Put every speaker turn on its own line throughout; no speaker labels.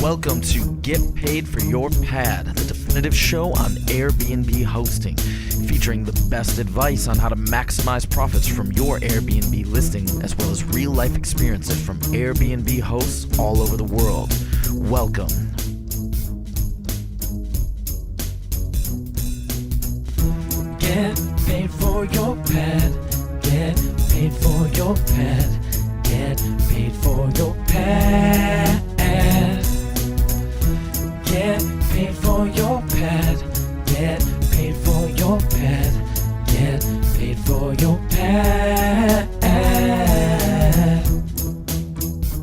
Welcome to Get Paid for Your Pad, the definitive show on Airbnb hosting, featuring the best advice on how to maximize profits from your Airbnb listing, as well as real-life experiences from Airbnb hosts all over the world. Welcome.
Get paid for your pad. Get paid for your pad. Get paid for your pad. Get paid for your pad. Get paid for your pad. Get paid for your pad.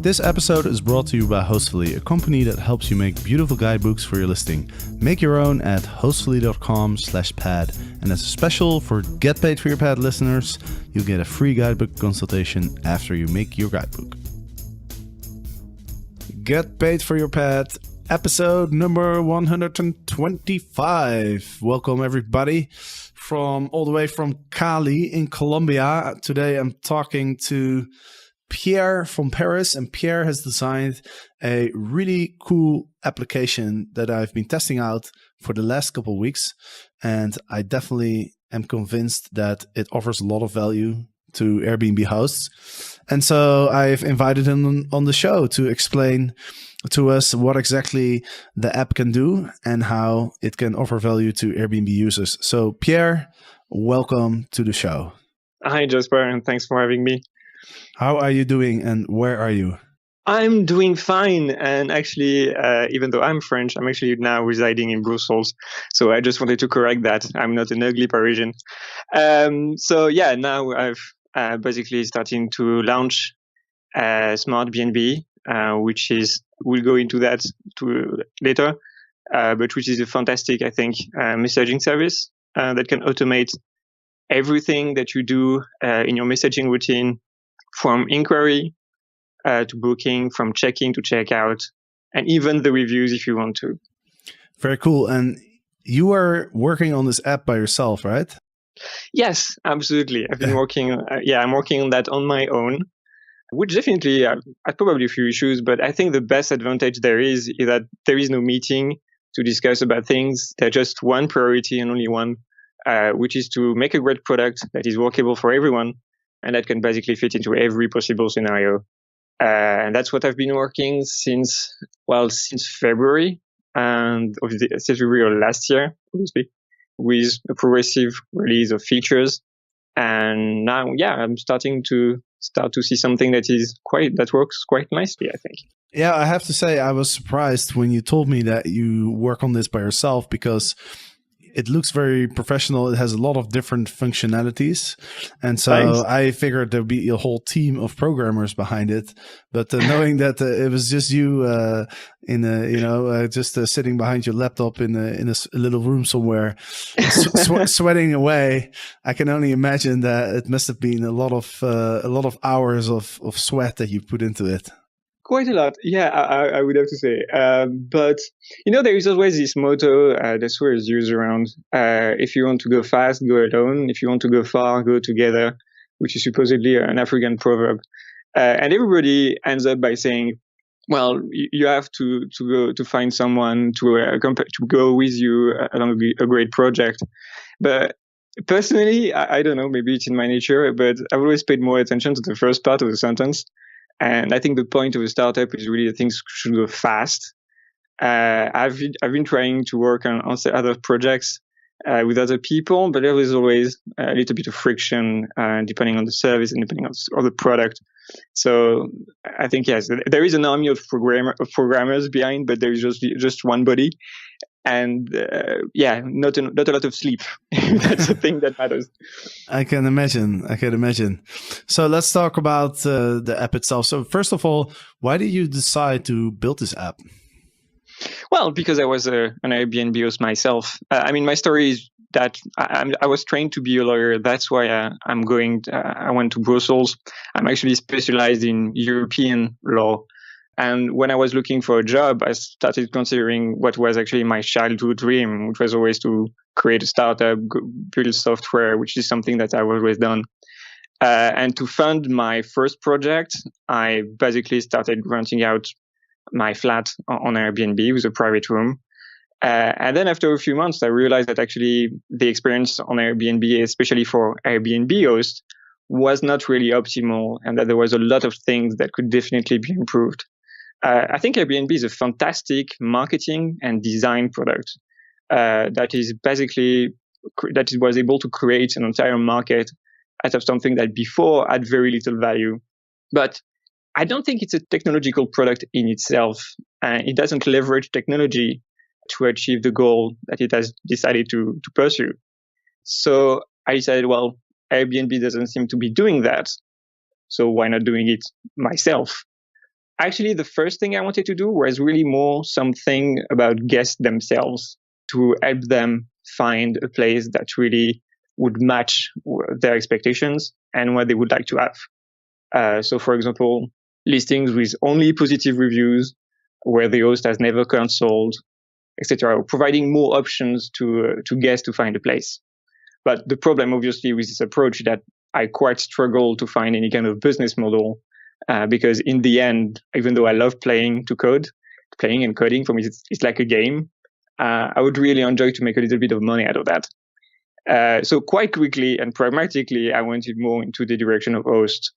This episode is brought to you by Hostfully, a company that helps you make beautiful guidebooks for your listing. Make your own at hostfully.com/pad. And as a special for Get Paid for Your Pad listeners, you get a free guidebook consultation after you make your guidebook. Get Paid for Your Pad, episode number 125. Welcome everybody from all the way from Cali in Colombia. Today I'm talking to Pierre from Paris, and Pierre has designed a really cool application that I've been testing out for the last couple of weeks, and I definitely am convinced that it offers a lot of value to Airbnb hosts. And so I've invited him on the show to explain to us what exactly the app can do and how it can offer value to Airbnb users. So Pierre, welcome to the show.
Hi, Jasper, and thanks for having me.
How are you doing and where are you?
I'm doing fine. And actually, even though I'm French, I'm actually now residing in Brussels. So I just wanted to correct that. I'm not an ugly Parisian. Now I've basically starting to launch Smartbnb, which is, we'll go into that later, but which is a fantastic, I think, messaging service that can automate everything that you do in your messaging routine, from inquiry to booking, from check-in to check-out, and even the reviews if you want to. Very
cool. And you are working on this app by yourself, right?
Yes, absolutely. I've been working. I'm working on that on my own, which definitely had probably a few issues. But I think the best advantage there is that there is no meeting to discuss about things. There's just one priority and only one, which is to make a great product that is workable for everyone and that can basically fit into every possible scenario. And that's what I've been working since February, and since February of last year, obviously, with a progressive release of features. And now, I'm starting to see something that works quite nicely, I think.
Yeah, I have to say I was surprised when you told me that you work on this by yourself, because it looks very professional. It has a lot of different functionalities. And so
Thanks.
I figured there'd be a whole team of programmers behind it. But knowing that it was just you sitting behind your laptop in a little room somewhere, sweating away, I can only imagine that it must have been a lot of hours of sweat that you put into it.
Quite a lot. Yeah, I would have to say. But, there is always this motto that Swears use around, if you want to go fast, go alone. If you want to go far, go together, which is supposedly an African proverb. And everybody ends up by saying, well, you have to go to find someone to go with you along a great project. But personally, I don't know, maybe it's in my nature, but I've always paid more attention to the first part of the sentence. And I think the point of a startup is really that things should go fast. I've been trying to work on other projects with other people, but there is always a little bit of friction depending on the service and depending on the product. So I think, yes, there is an army of programmers behind, but there is just one body. And not a lot of sleep. That's the thing that matters.
I can imagine. So let's talk about the app itself. So first of all, why did you decide to build this app?
Well, because I was an Airbnb host myself. My story is that I was trained to be a lawyer. That's why I went to Brussels. I'm actually specialized in European law. And when I was looking for a job, I started considering what was actually my childhood dream, which was always to create a startup, build software, which is something that I've always done. And to fund my first project, I basically started renting out my flat on Airbnb with a private room. And then after a few months, I realized that actually the experience on Airbnb, especially for Airbnb hosts, was not really optimal, and that there was a lot of things that could definitely be improved. I think Airbnb is a fantastic marketing and design product that was able to create an entire market out of something that before had very little value. But I don't think it's a technological product in itself. It doesn't leverage technology to achieve the goal that it has decided to pursue. So I decided, well, Airbnb doesn't seem to be doing that. So why not doing it myself? Actually, the first thing I wanted to do was really more something about guests themselves, to help them find a place that really would match their expectations and what they would like to have. So for example, listings with only positive reviews, where the host has never canceled, etc., providing more options to guests to find a place. But the problem, obviously, with this approach is that I quite struggle to find any kind of business model, because in the end, even though I love playing and coding, for me, it's like a game. I would really enjoy to make a little bit of money out of that. So quite quickly and pragmatically, I went more into the direction of host.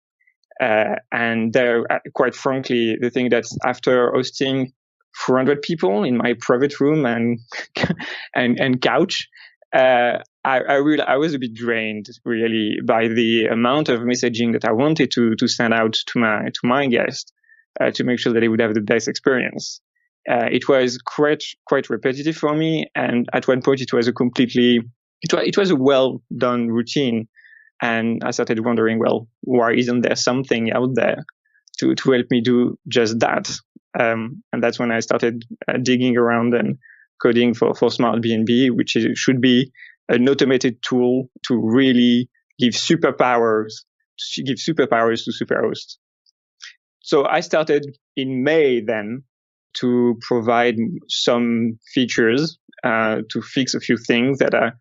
And there, quite frankly, the thing that after hosting 400 people in my private room and couch, I was a bit drained really by the amount of messaging that I wanted to send out to my guests to make sure that they would have the best experience. It was quite repetitive for me, and at one point it was a well done routine, and I started wondering, well, why isn't there something out there to help me do just that? And that's when I started digging around and coding for Smartbnb, which should be an automated tool to really give superpowers to superhosts. So I started in May then to provide some features to fix a few things that are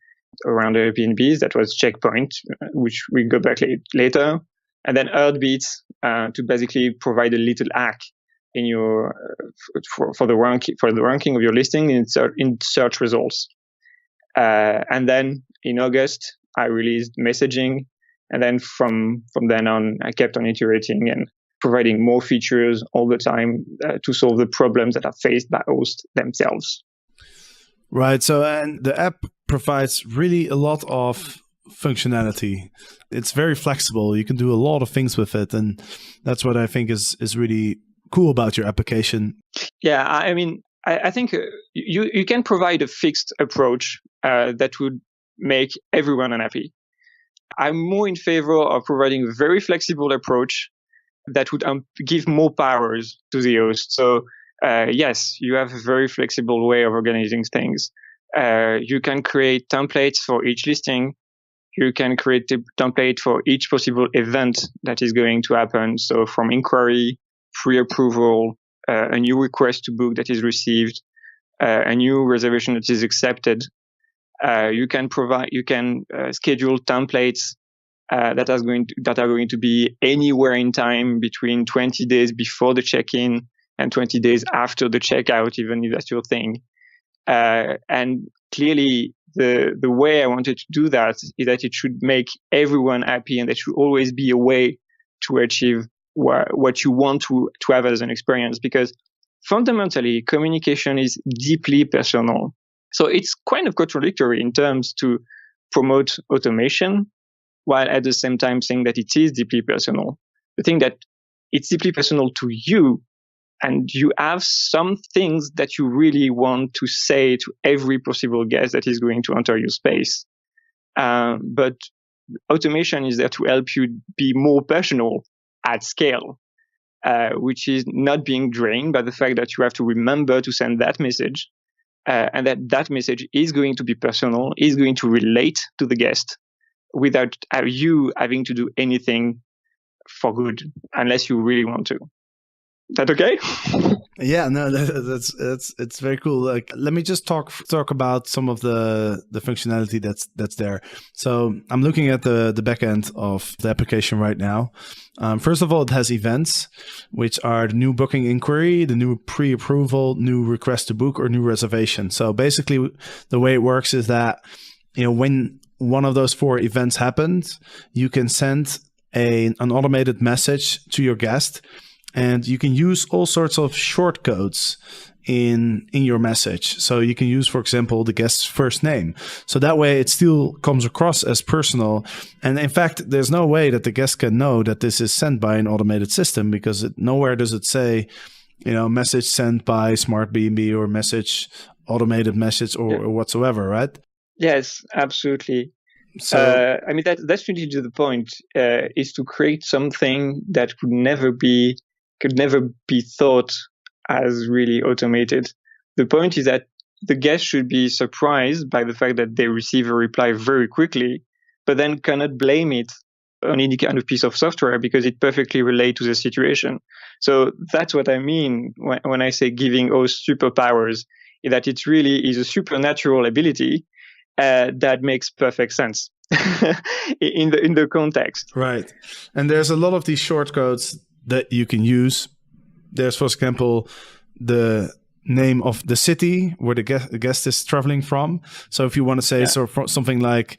around Airbnbs. That was Checkpoint, which we go back later, and then Heartbeats to basically provide a little hack in your for the ranking of your listing in search results. And then in August, I released messaging, and then from then on, I kept on iterating and providing more features all the time to solve the problems that are faced by hosts themselves.
Right. So, and the app provides really a lot of functionality. It's very flexible. You can do a lot of things with it, and that's what I think is really cool about your application.
Yeah, I mean, I think you can provide a fixed approach that would make everyone unhappy. I'm more in favor of providing a very flexible approach that would give more powers to the host. So yes, you have a very flexible way of organizing things. You can create templates for each listing. You can create a template for each possible event that is going to happen. So from inquiry, pre-approval, a new request to book that is received, a new reservation that is accepted. You can schedule templates that are going to be anywhere in time between 20 days before the check-in and 20 days after the checkout, even if that's your thing. And clearly, the way I wanted to do that is that it should make everyone happy, and there should always be a way to achieve what you want to have as an experience, because fundamentally communication is deeply personal. So it's kind of contradictory in terms to promote automation while at the same time saying that it is deeply personal. The thing that it's deeply personal to you, and you have some things that you really want to say to every possible guest that is going to enter your space. But automation is there to help you be more personal at scale, which is not being drained by the fact that you have to remember to send that message, and that message is going to be personal, is going to relate to the guest without you having to do anything for good, unless you really want to. That okay?
Yeah, no, that's it's very cool. Like, let me just talk about some of the functionality that's there. So I'm looking at the back end of the application right now. First of all, it has events, which are the new booking inquiry, the new pre-approval, new request to book, or new reservation. So basically, the way it works is that, you know, when one of those 4 events happens, you can send an automated message to your guest. And you can use all sorts of shortcodes in your message. So you can use, for example, the guest's first name. So that way it still comes across as personal. And in fact, there's no way that the guest can know that this is sent by an automated system, because nowhere does it say, you know, message sent by Smartbnb or automated message or whatsoever, right?
Yes, absolutely.
So
I mean, that's really to the point, is to create something that could never be thought as really automated. The point is that the guest should be surprised by the fact that they receive a reply very quickly, but then cannot blame it on any kind of piece of software because it perfectly relates to the situation. So that's what I mean when I say giving us superpowers, that it really is a supernatural ability that makes perfect sense in the context.
Right. And there's a lot of these shortcodes that you can use. There's, for example, the name of the city where the guest is traveling from. So if you want to say something like,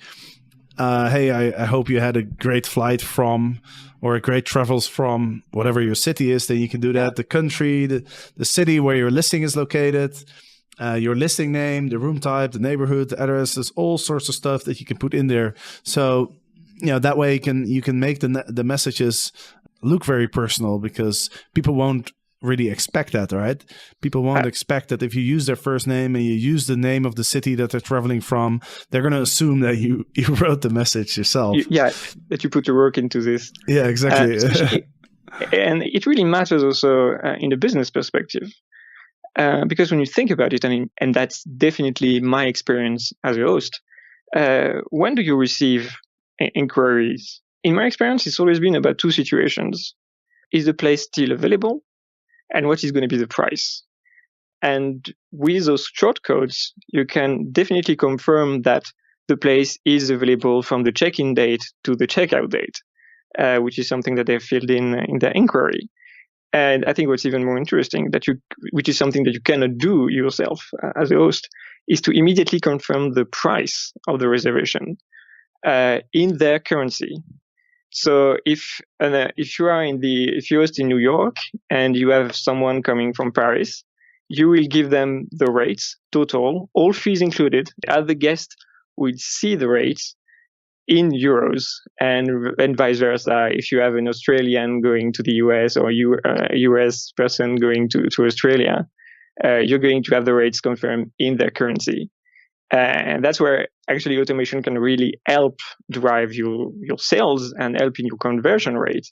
hey, I hope you had a great flight from, or a great travels from whatever your city is, then you can do that. The country, the city where your listing is located, your listing name, the room type, the neighborhood, the address. There's all sorts of stuff that you can put in there. So, you know, that way you can make the messages look very personal, because people won't really expect that, right? People won't expect that if you use their first name and you use the name of the city that they're traveling from, they're going to assume that you wrote the message yourself.
That you put your work into this.
Yeah, exactly.
And it really matters also in the business perspective. Because when you think about it, and that's definitely my experience as a host, when do you receive inquiries? In my experience, it's always been about 2 situations. Is the place still available? And what is going to be the price? And with those shortcodes, you can definitely confirm that the place is available from the check-in date to the checkout date, which is something that they've filled in their inquiry. And I think what's even more interesting, which is something that you cannot do yourself as a host, is to immediately confirm the price of the reservation in their currency. So if you host in New York and you have someone coming from Paris, you will give them the rates total, all fees included, as the guest will see the rates in euros, and vice versa. If you have an Australian going to the US or a US person going to Australia, you're going to have the rates confirmed in their currency. And that's where actually automation can really help drive your sales and help in your conversion rate.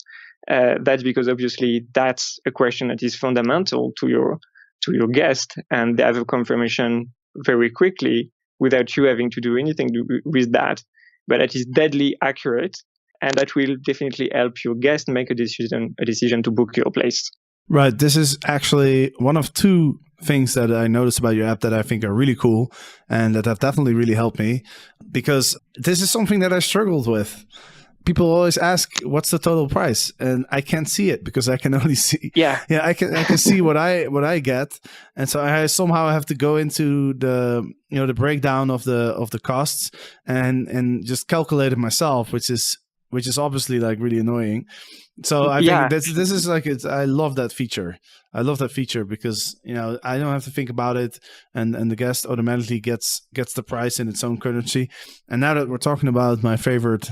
That's because obviously that's a question that is fundamental to your guest, and they have a confirmation very quickly without you having to do anything with that. But that is deadly accurate, and that will definitely help your guest make a decision to book your place.
Right. This is actually one of 2 things that I noticed about your app that I think are really cool and that have definitely really helped me, because this is something that I struggled with. People always ask, what's the total price? And I can't see it because I can only see. Yeah, I can see what I get. And so I somehow have to go into the breakdown of the costs and just calculate it myself, which is obviously like really annoying. So I think this is like, I love that feature. I love that feature because, you know, I don't have to think about it, and the guest automatically gets the price in its own currency. And now that we're talking about my favorite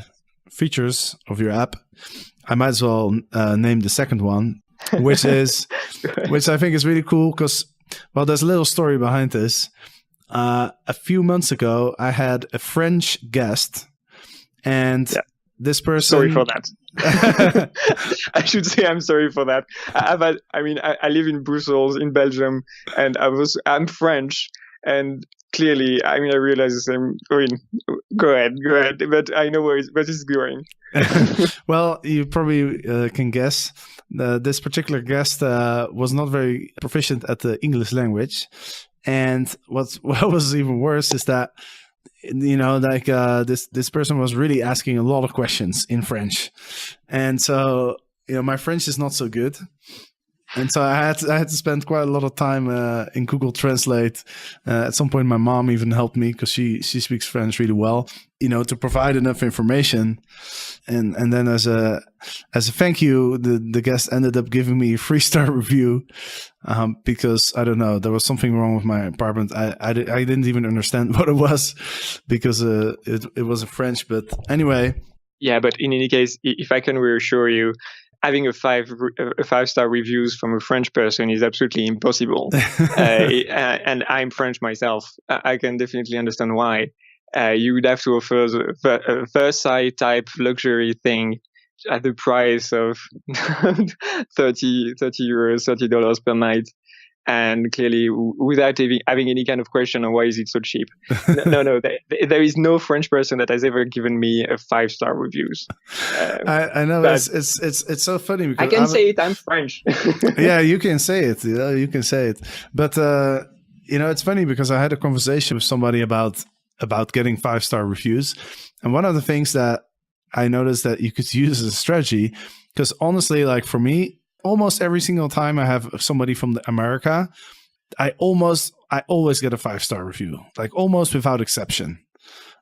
features of your app, I might as well name the second one, which I think is really cool because, well, there's a little story behind this. A few months ago, I had a French guest, and this person...
Sorry for that. I should say I'm sorry for that. I live in Brussels, in Belgium, and I'm French. And clearly, I mean, I realize the same. I mean, go ahead, but I know where it's going.
Well, you probably can guess. This particular guest was not very proficient at the English language. And what was even worse is that, this person was really asking a lot of questions in French. And so, my French is not so good. And so I had to spend quite a lot of time in Google Translate. At some point, my mom even helped me because she speaks French really well, to provide enough information. And then as a thank you, the guest ended up giving me a 3-star review because, I don't know, there was something wrong with my apartment. I didn't even understand what it was because it was in French. But anyway.
Yeah, but in any case, if I can reassure you, having a 5-star reviews from a French person is absolutely impossible. And I'm French myself. I can definitely understand why. You would have to offer a Versailles type luxury thing at the price of €30 $30 per night. And clearly, without having any kind of question on why is it so cheap. No, there is no French person that has ever given me a 5-star reviews.
I know it's so funny because
I can say it. I'm French.
Yeah, you can say it. You can say it. But it's funny because I had a conversation with somebody about getting 5-star reviews, and one of the things that I noticed that you could use as a strategy, because honestly, like for me, almost every single time I have somebody from America, I always get a 5-star review, like almost without exception.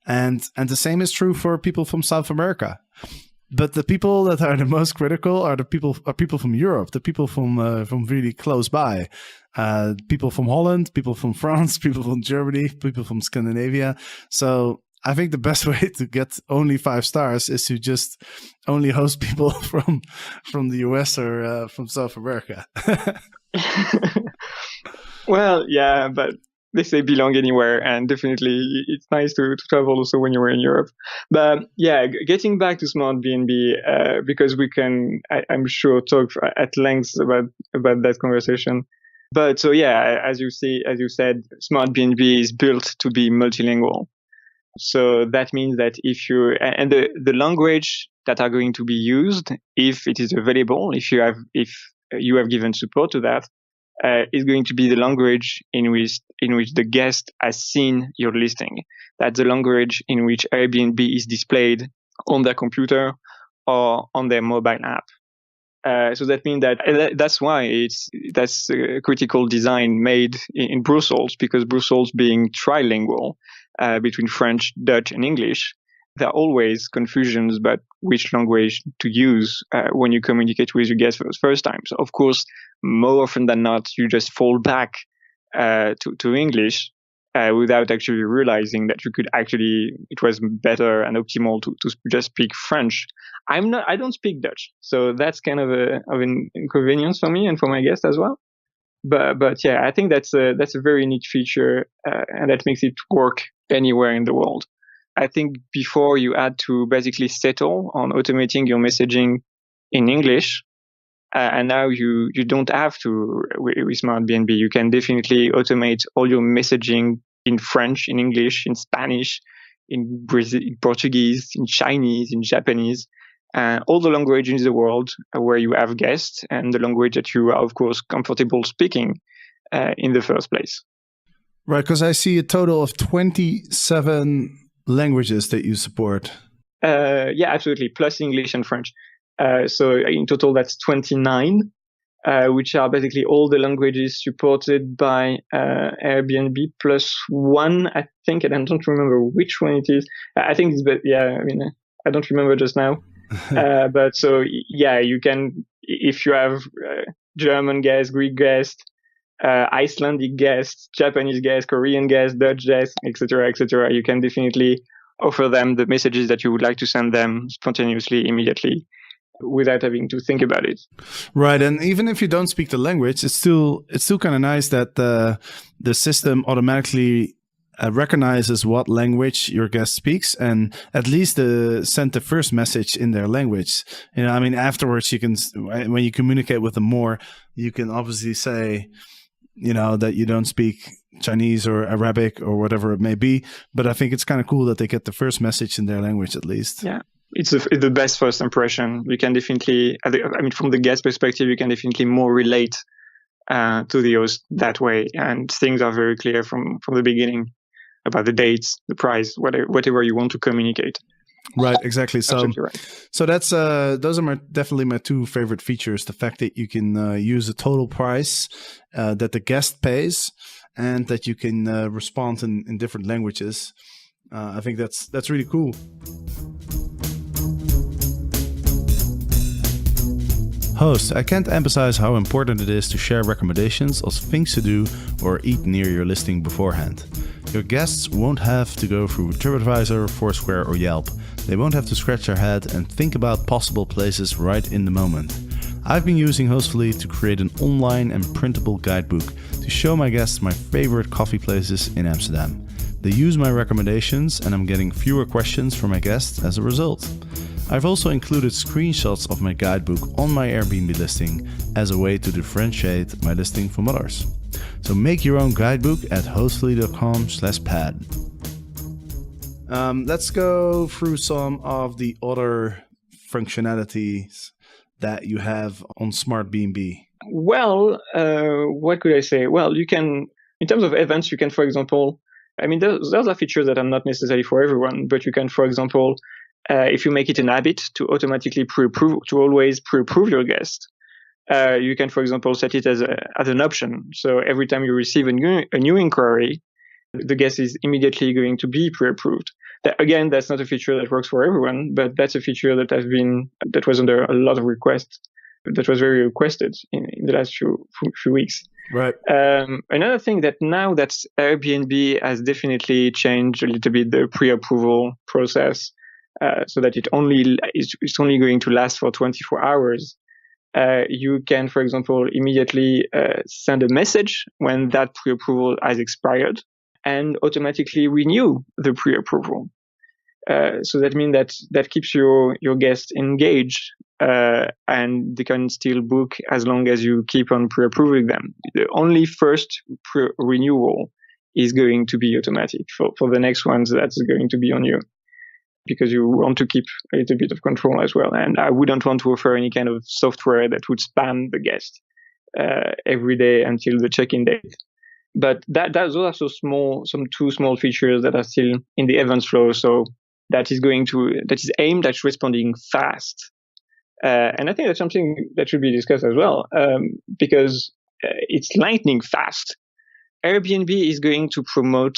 And the same is true for people from South America. But the people that are the most critical are people from Europe, the people from really close by, people from Holland, people from France, people from Germany, people from Scandinavia. So I think the best way to get only 5 stars is to just only host people from the US or from South America.
Well, yeah, but they say belong anywhere, and definitely it's nice to travel also when you're in Europe. But yeah, getting back to Smartbnb, because we can, I'm sure, talk at length about that conversation. But so yeah, as you said, Smartbnb is built to be multilingual. So that means that if the language that are going to be used, if it is available, if you have given support to that, is going to be the language in which the guest has seen your listing. That's the language in which Airbnb is displayed on their computer or on their mobile app. So that means that's why that's a critical design made in Brussels, because Brussels being trilingual between French, Dutch, and English, there are always confusions about which language to use when you communicate with your guests for the first time. So of course, more often than not, you just fall back to English without actually realizing that it was better and optimal to just speak French. I don't speak Dutch, so that's kind of an inconvenience for me and for my guests as well. But yeah, I think that's a very neat feature, and that makes it work anywhere in the world. I think before you had to basically settle on automating your messaging in English, and now you don't have to with Smartbnb. You can definitely automate all your messaging in French, in English, in Spanish, in Portuguese, in Chinese, in Japanese, all the languages in the world where you have guests, and the language that you are, of course, comfortable speaking in the first place.
Right, because I see a total of 27 languages that you support.
Yeah, absolutely, plus English and French. So in total, that's 29, which are basically all the languages supported by Airbnb, plus one, I think, and I don't remember which one it is. I think it's, but yeah, I mean, I don't remember just now. But so, yeah, you can, if you have German guests, Greek guests, Icelandic guests, Japanese guests, Korean guests, Dutch guests, etc., you can definitely offer them the messages that you would like to send them spontaneously, immediately, without having to think about it.
Right, and even if you don't speak the language, it's still kind of nice that the system automatically recognizes what language your guest speaks, and at least send the first message in their language. I mean, afterwards you can, when you communicate with them more, you can obviously say, that you don't speak Chinese or Arabic or whatever it may be. But I think it's kind of cool that they get the first message in their language at least.
Yeah. It's the best first impression. You can definitely, from the guest perspective, you can definitely more relate to the host that way. And things are very clear from the beginning about the dates, the price, whatever you want to communicate.
Right, exactly. So,
right.
So that's those are definitely my two favorite features: the fact that you can use the total price that the guest pays, and that you can respond in different languages. I think that's really cool. Host, I can't emphasize how important it is to share recommendations of things to do or eat near your listing beforehand. Your guests won't have to go through TripAdvisor, Foursquare or Yelp. They won't have to scratch their head and think about possible places right in the moment. I've been using Hostfully to create an online and printable guidebook to show my guests my favorite coffee places in Amsterdam. They use my recommendations and I'm getting fewer questions from my guests as a result. I've also included screenshots of my guidebook on my Airbnb listing as a way to differentiate my listing from others. So make your own guidebook at hostfully.com/pad. Let's go through some of the other functionalities that you have on Smartbnb.
Well, what could I say? Well, you can, in terms of events, you can, for example, those are features that are not necessary for everyone, but you can, for example, if you make it an habit to automatically always pre-approve your guest, you can, for example, set it as an option. So every time you receive a new inquiry, the guest is immediately going to be pre-approved. Again, that's not a feature that works for everyone, but that's a feature that was under a lot of requests, that was very requested in the last few weeks.
Right.
Another thing that now that Airbnb has definitely changed a little bit the pre-approval process, so that it's only going to last for 24 hours. You can, for example, immediately send a message when that pre-approval has expired and automatically renew the pre-approval. So that means that keeps your guests engaged and they can still book as long as you keep on pre-approving them. The only first renewal is going to be automatic. For the next ones, that's going to be on you, because you want to keep a little bit of control as well. And I wouldn't want to offer any kind of software that would spam the guest every day until the check-in date. But those are some two small features that are still in the events flow. So that is aimed at responding fast. And I think that's something that should be discussed as well, because it's lightning fast. Airbnb is going to promote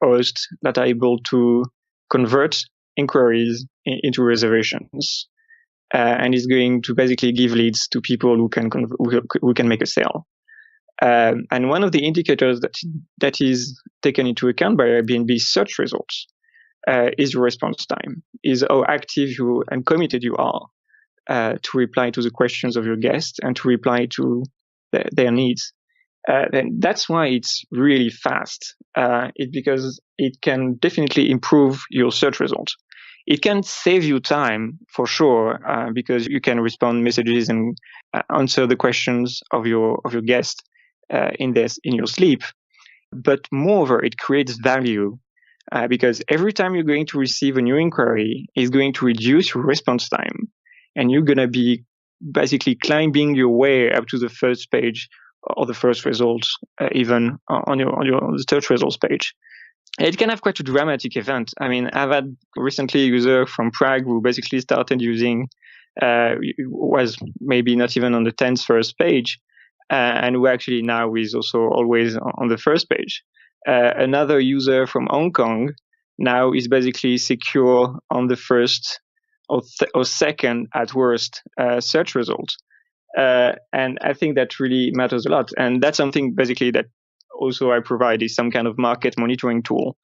hosts that are able to convert inquiries into reservations, and is going to basically give leads to people who can make a sale. And one of the indicators that is taken into account by Airbnb search results is your response time, is how active you and committed you are to reply to the questions of your guests and to reply to their needs. And that's why it's really fast. Because it can definitely improve your search results. It can save you time for sure, because you can respond messages and answer the questions of your guest in your sleep. But moreover, it creates value because every time you're going to receive a new inquiry, it's going to reduce your response time, and you're going to be basically climbing your way up to the first page or the first results, even on your search results page. It can have quite a dramatic event. I've had recently a user from Prague who basically started using, was maybe not even on the 10th first page, and who actually now is also always on the first page. Another user from Hong Kong now is basically secure on the first or second at worst search results. And I think that really matters a lot. And that's something basically that also I provide is some kind of market monitoring tool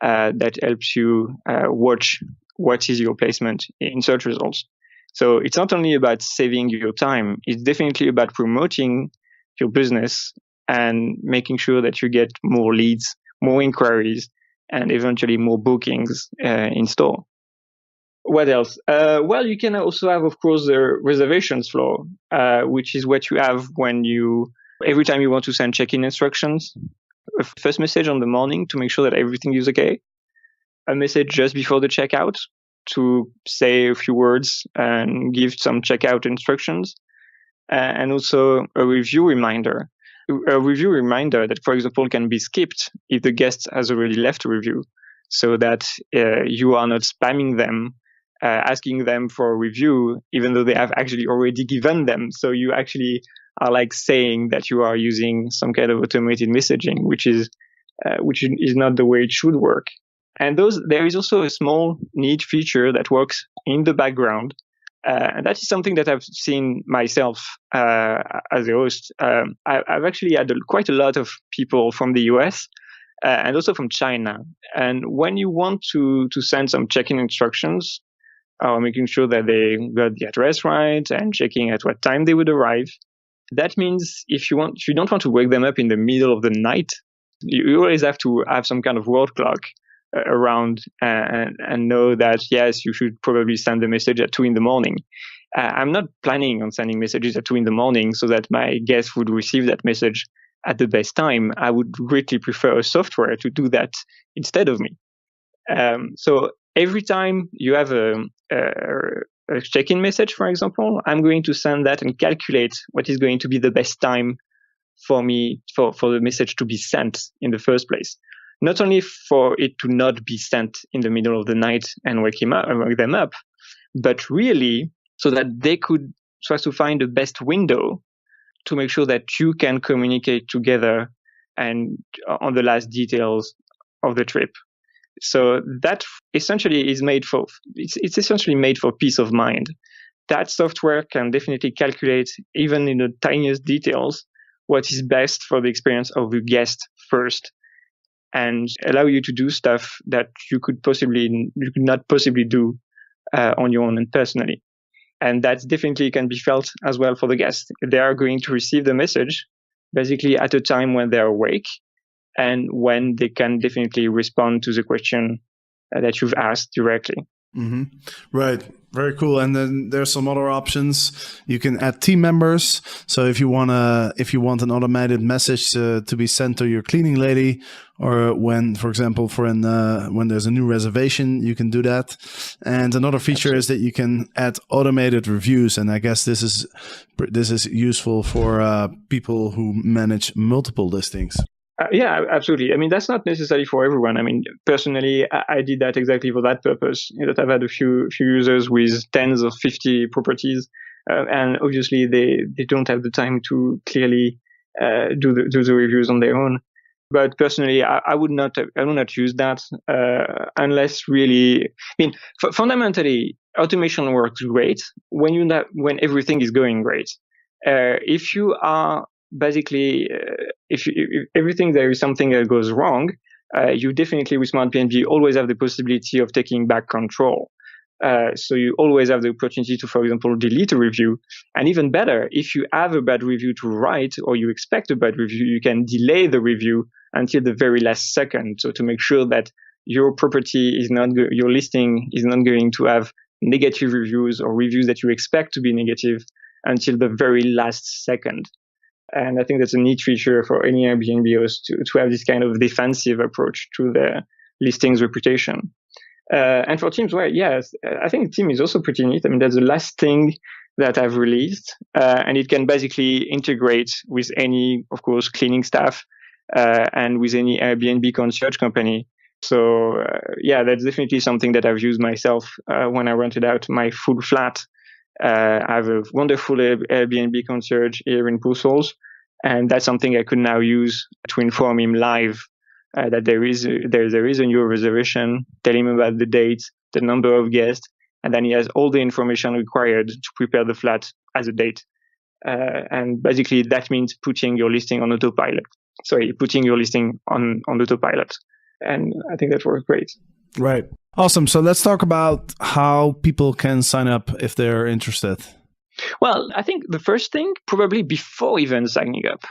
that helps you watch what is your placement in search results. So it's not only about saving your time, it's definitely about promoting your business and making sure that you get more leads, more inquiries, and eventually more bookings in store. What else? Well, you can also have, of course, the reservations flow, which is what you have when every time you want to send check-in instructions, a first message on the morning to make sure that everything is okay, a message just before the checkout to say a few words and give some checkout instructions, and also a review reminder. A review reminder that, for example, can be skipped if the guest has already left a review, so that you are not spamming them, asking them for a review, even though they have actually already given them. So you actually are like saying that you are using some kind of automated messaging, which is not the way it should work. And there is also a small neat feature that works in the background. And that is something that I've seen myself as a host. I've actually had quite a lot of people from the US and also from China. And when you want to send some check-in instructions, making sure that they got the address right and checking at what time they would arrive, that means if you don't want to wake them up in the middle of the night, you always have to have some kind of world clock around and know that, yes, you should probably send the message at 2 a.m. I'm not planning on sending messages at 2 a.m. so that my guests would receive that message at the best time. I would greatly prefer a software to do that instead of me. So every time you have a check-in message, for example, I'm going to send that and calculate what is going to be the best time for me for the message to be sent in the first place. Not only for it to not be sent in the middle of the night and wake them up, but really so that they could try to find the best window to make sure that you can communicate together and on the last details of the trip. So that essentially it's essentially made for peace of mind. That software can definitely calculate, even in the tiniest details, what is best for the experience of the guest first, and allow you to do stuff that you could not possibly do on your own and personally. And that definitely can be felt as well for the guests. They are going to receive the message basically at a time when they're awake and when they can definitely respond to the question that you've asked directly.
Mm-hmm. Right. Very cool. And then there's some other options. You can add team members. So if you want an automated message to be sent to your cleaning lady, or when, for example, when there's a new reservation, you can do that. And another feature is that you can add automated reviews. And I guess this is useful for people who manage multiple listings.
Yeah, absolutely. I mean, that's not necessarily for everyone. I mean, personally, I did that exactly for that purpose. That I've had a few users with tens of 50 properties, and obviously they don't have the time to clearly do the reviews on their own. But personally, I would not use that unless really. I mean, fundamentally, automation works great when everything is going great. If you are basically, if everything there is something that goes wrong, you definitely with Smartbnb always have the possibility of taking back control. So you always have the opportunity to, for example, delete a review. And even better, if you have a bad review to write or you expect a bad review, you can delay the review until the very last second. So to make sure that your your listing is not going to have negative reviews or reviews that you expect to be negative until the very last second. And I think that's a neat feature for any Airbnb host to have this kind of defensive approach to their listings reputation. And for teams, well, yes, I think team is also pretty neat. I mean, that's the last thing that I've released, and it can basically integrate with any, of course, cleaning staff and with any Airbnb concierge company. So, yeah, that's definitely something that I've used myself when I rented out my full flat. I have a wonderful Airbnb concierge here in Brussels, and that's something I could now use to inform him live that there is a new reservation, tell him about the date, the number of guests, and then he has all the information required to prepare the flat as a date. And basically that means putting your listing on autopilot. And I think that works great.
Right. Awesome. So let's talk about how people can sign up if they're interested.
Well, I think the first thing, probably before even signing up,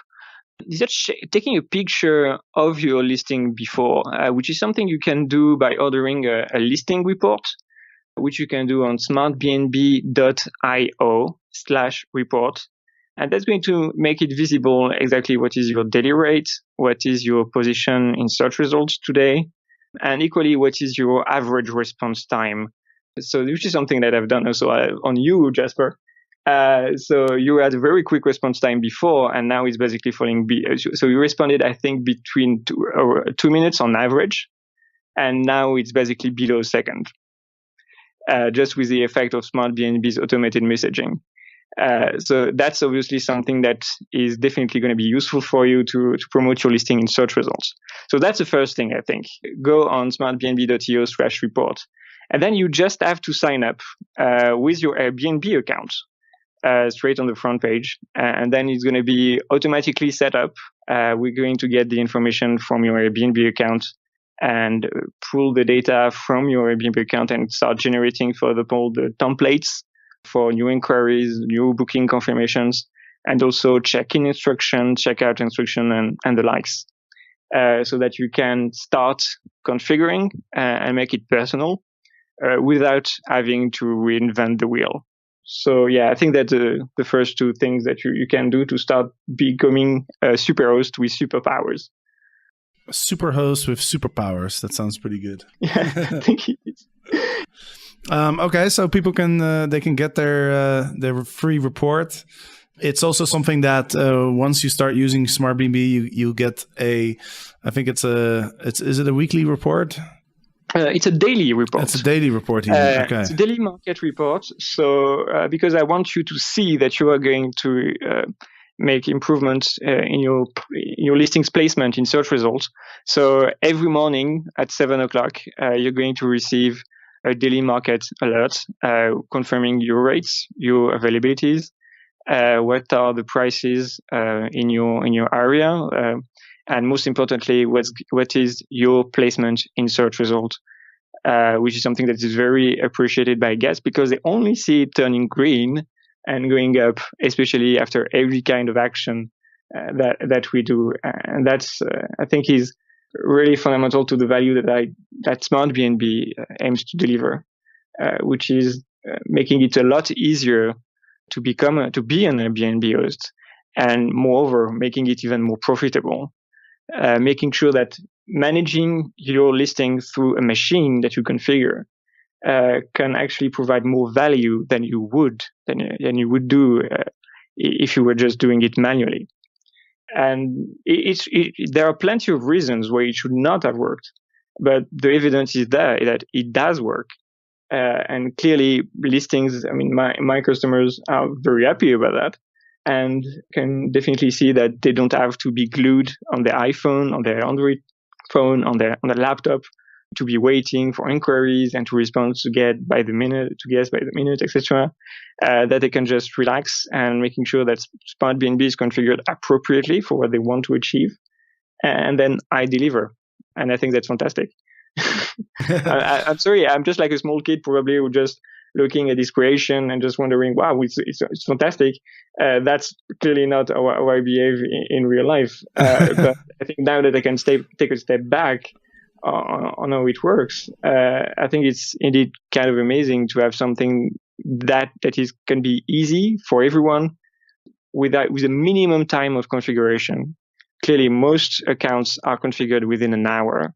is just taking a picture of your listing before, which is something you can do by ordering a listing report, which you can do on smartbnb.io/report. And that's going to make it visible exactly what is your daily rate, what is your position in search results today, and equally what is your average response time. So which is something that I've done also on you, Jasper. So you had a very quick response time before, and now it's basically falling. So you responded, I think, between 2 minutes on average, and now it's basically below a second, just with the effect of Smartbnb's automated messaging. So that's obviously something that is definitely going to be useful for you to promote your listing in search results. So that's the first thing, I think. Go on smartbnb.io/report. And then you just have to sign up with your Airbnb account straight on the front page. And then it's going to be automatically set up. We're going to get the information from your Airbnb account and pull the data from your Airbnb account and start generating further the templates for new inquiries, new booking confirmations, and also check-in instruction, check-out instruction, and the likes, so that you can start configuring and make it personal without having to reinvent the wheel. So yeah, I think that the first two things that you can do to start becoming a superhost with superpowers.
A superhost with superpowers. That sounds pretty good.
Yeah, I think it is.
Okay, so people can they can get their free report. It's also something that once you start using Smartbnb, you get I think is it a weekly report?
It's a daily report.
It's a daily report. Okay.
It's a daily market report. So because I want you to see that you are going to make improvements in your listings placement in search results. So every morning at 7:00, you're going to receive a daily market alert confirming your rates, your availabilities, what are the prices in your area, and most importantly, what is your placement in search results, which is something that is very appreciated by guests because they only see it turning green and going up, especially after every kind of action that we do, and that's I think is really fundamental to the value that Smartbnb aims to deliver, which is making it a lot easier to be an Airbnb host, and moreover making it even more profitable. Making sure that managing your listing through a machine that you configure can actually provide more value than you would do if you were just doing it manually. And there are plenty of reasons why it should not have worked, but the evidence is there that it does work. And clearly, listings. I mean, my customers are very happy about that, and can definitely see that they don't have to be glued on their iPhone, on their Android phone, on their laptop, to be waiting for inquiries and to respond to guests by the minute, etc. That they can just relax and making sure that Smartbnb is configured appropriately for what they want to achieve, and then I deliver, and I think that's fantastic. I'm sorry, I'm just like a small kid probably who just looking at this creation and just wondering, wow, it's fantastic. That's clearly not how I behave in real life. But I think now that I can take a step back on how it works, I think it's indeed kind of amazing to have something that can be easy for everyone with a minimum time of configuration. Clearly, most accounts are configured within an hour.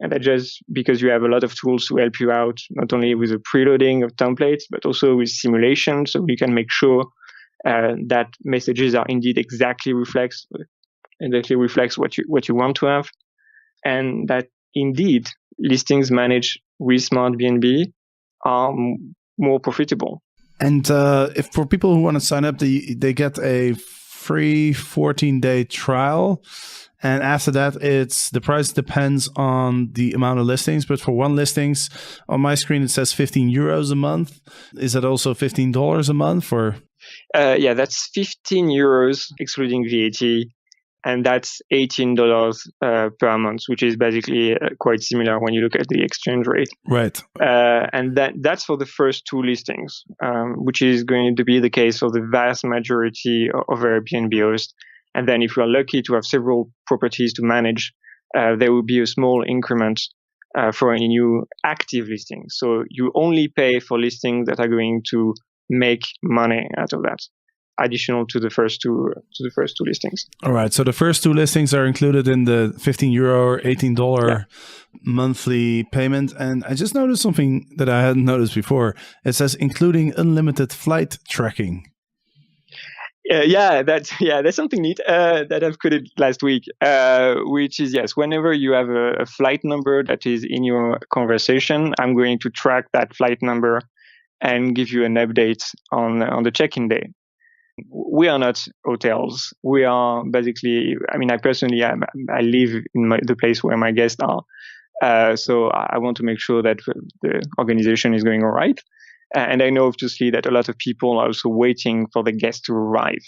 And that just because you have a lot of tools to help you out, not only with the preloading of templates, but also with simulation. So you can make sure that messages are indeed exactly reflects what you want to have. And that indeed listings managed with Smartbnb are more profitable.
And if for people who want to sign up, they get a free 14-day trial. And after that, the price depends on the amount of listings. But for one listings, on my screen, it says €15 a month. Is that also $15 a month? Or
yeah, that's €15 excluding VAT. And that's $18 per month, which is basically quite similar when you look at the exchange rate.
Right.
And that's for the first two listings, which is going to be the case for the vast majority of Airbnb hosts. And then if you are lucky to have several properties to manage, there will be a small increment for any new active listings. So you only pay for listings that are going to make money out of that. additional to the first two listings.
All right. So the first two listings are included in the €15 or $18 monthly payment. And I just noticed something that I hadn't noticed before. It says including unlimited flight tracking.
That's something neat that I've coded last week, which is, yes, whenever you have a flight number that is in your conversation, I'm going to track that flight number and give you an update on the check-in day. We are not hotels. We are basically, I personally, I live in the place where my guests are. So I want to make sure that the organization is going all right. And I know, obviously, that a lot of people are also waiting for the guests to arrive,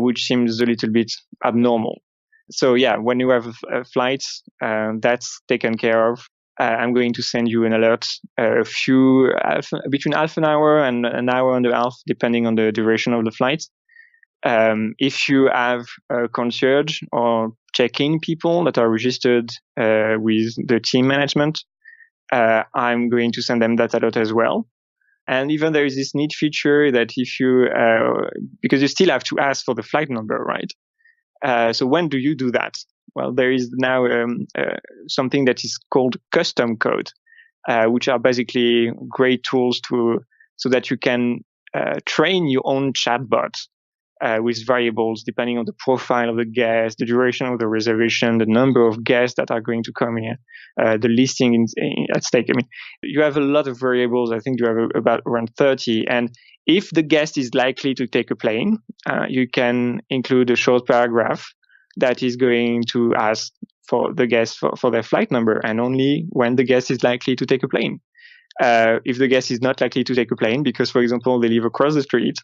which seems a little bit abnormal. So yeah, when you have flights, that's taken care of. I'm going to send you an alert between half an hour and an hour and a half, depending on the duration of the flight. If you have a concierge or check-in people that are registered with the team management, I'm going to send them that alert as well. And even there is this neat feature that if you, because you still have to ask for the flight number, right? So when do you do that? Well, there is now something that is called custom code, which are basically great tools so that you can train your own chatbot with variables depending on the profile of the guest, the duration of the reservation, the number of guests that are going to come here, the listing at stake. You have a lot of variables. I think you have about around 30. And if the guest is likely to take a plane, you can include a short paragraph that is going to ask for the guest for their flight number, and only when the guest is likely to take a plane. If the guest is not likely to take a plane because, for example, they live across the street,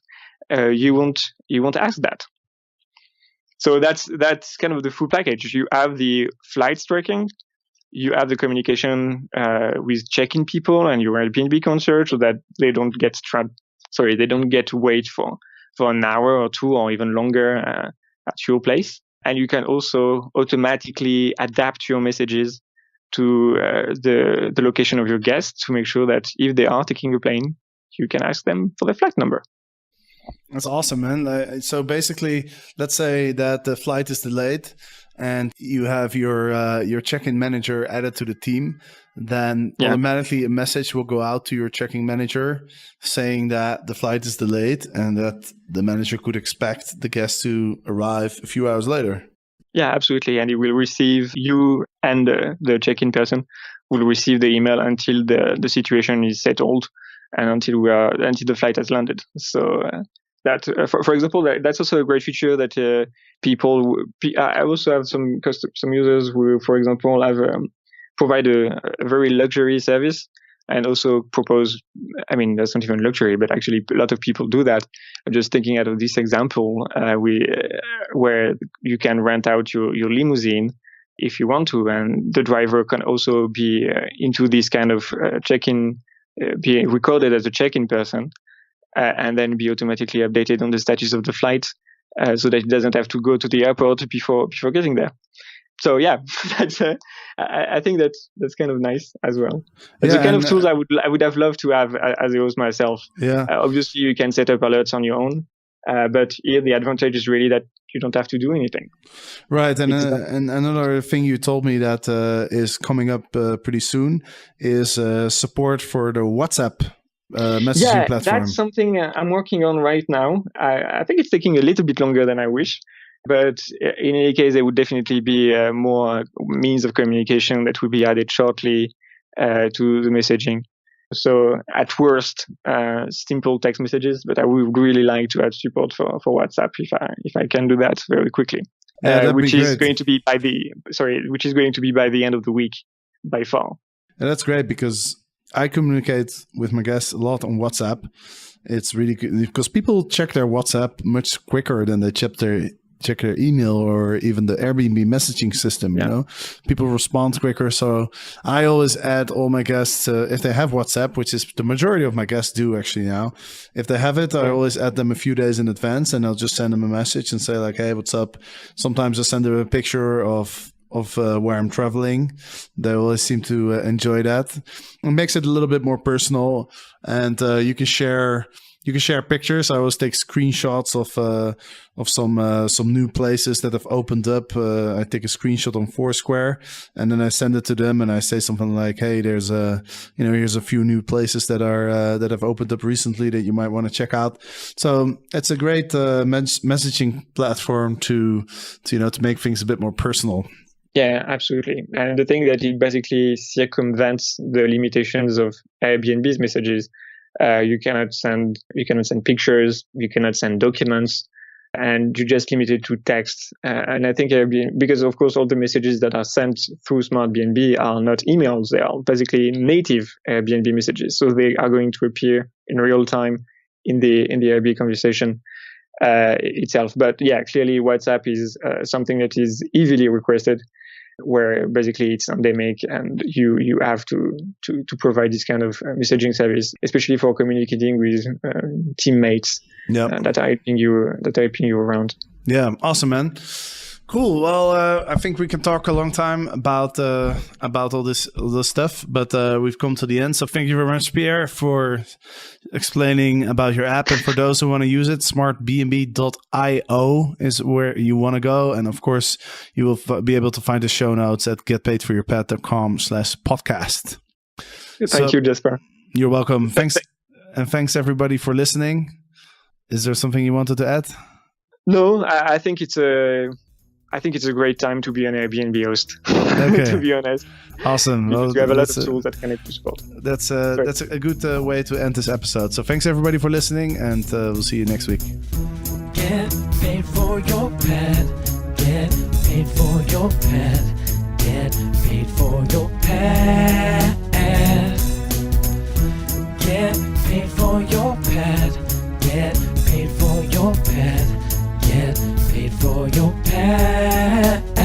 you won't ask that. So that's kind of the full package. You have the flight tracking, you have the communication with check-in people and your Airbnb concierge, so that they don't get they don't get to wait for an hour or two or even longer at your place. And you can also automatically adapt your messages to the location of your guests to make sure that if they are taking a plane, you can ask them for the flight number.
That's awesome, man. So basically, let's say that the flight is delayed and you have your check-in manager added to the team, then automatically a message will go out to your check-in manager saying that the flight is delayed and that the manager could expect the guest to arrive a few hours later.
Yeah, absolutely. And it will receive, you and the check-in person will receive the email until the situation is settled and until the flight has landed. So that, for example, that's also a great feature that I also have some users who, for example, provide a very luxury service and also propose, that's not even luxury, but actually a lot of people do that. I'm just thinking out of this example, where you can rent out your limousine if you want to, and the driver can also be into this kind of check-in, be recorded as a check-in person, and then be automatically updated on the status of the flight, so that it doesn't have to go to the airport before getting there. So yeah, I think that's kind of nice as well. It's the kind of tools I would have loved to have as a host myself.
Yeah.
Obviously, you can set up alerts on your own, but here the advantage is really that you don't have to do anything.
Right, and another thing you told me that is coming up pretty soon is support for the WhatsApp messaging platform.
That's something I'm working on right now. I think it's taking a little bit longer than I wish. But in any case, there would definitely be more means of communication that will be added shortly to the messaging. So at worst, simple text messages, but I would really like to add support for WhatsApp if I can do that very quickly. Which is going to be by the end of the week, by far.
And that's great because I communicate with my guests a lot on WhatsApp. It's really good because people check their WhatsApp much quicker than they check their email or even the Airbnb messaging system. You know, people respond quicker. So I always add all my guests, if they have WhatsApp, which is the majority of my guests do actually now. If they have it, I always add them a few days in advance and I'll just send them a message and say like, hey, what's up? Sometimes I send them a picture of where I'm traveling. They always seem to enjoy that. It makes it a little bit more personal. and you can share pictures. I always take screenshots of some new places that have opened up. I take a screenshot on Foursquare, and then I send it to them, and I say something like, "Hey, here's a few new places that have opened up recently that you might want to check out." So it's a great messaging platform to make things a bit more personal.
Yeah, absolutely. And the thing that it basically circumvents the limitations of Airbnb's messages. You cannot send pictures, you cannot send documents, and you're just limited to text. And I think Airbnb, because of course all the messages that are sent through Smartbnb are not emails, they are basically native Airbnb messages. So they are going to appear in real time in the Airbnb conversation itself. But yeah, clearly WhatsApp is something that is easily requested, where basically it's endemic, and you have to provide this kind of messaging service, especially for communicating with teammates that are helping you around.
Yeah, awesome, man. Cool. Well, I think we can talk a long time about all this stuff, but we've come to the end. So thank you very much, Pierre, for explaining about your app. And for those who want to use it, smartbnb.io is where you want to go. And of course, you will be able to find the show notes at getpaidforyourpet.com/podcast.
Thank you, Jasper.
You're welcome. Thanks. And thanks everybody for listening. Is there something you wanted to add?
No, I think it's a great time to be an Airbnb host,
okay.
To be honest.
Awesome. Well,
you have a lot of tools that can help you support.
That's a good way to end this episode. So thanks everybody for listening, and we'll see you next week.
Get paid for your pet. Get paid for your pet. Get paid for your pet. Get paid for your pet. Get paid for your pet. Get paid for your pet.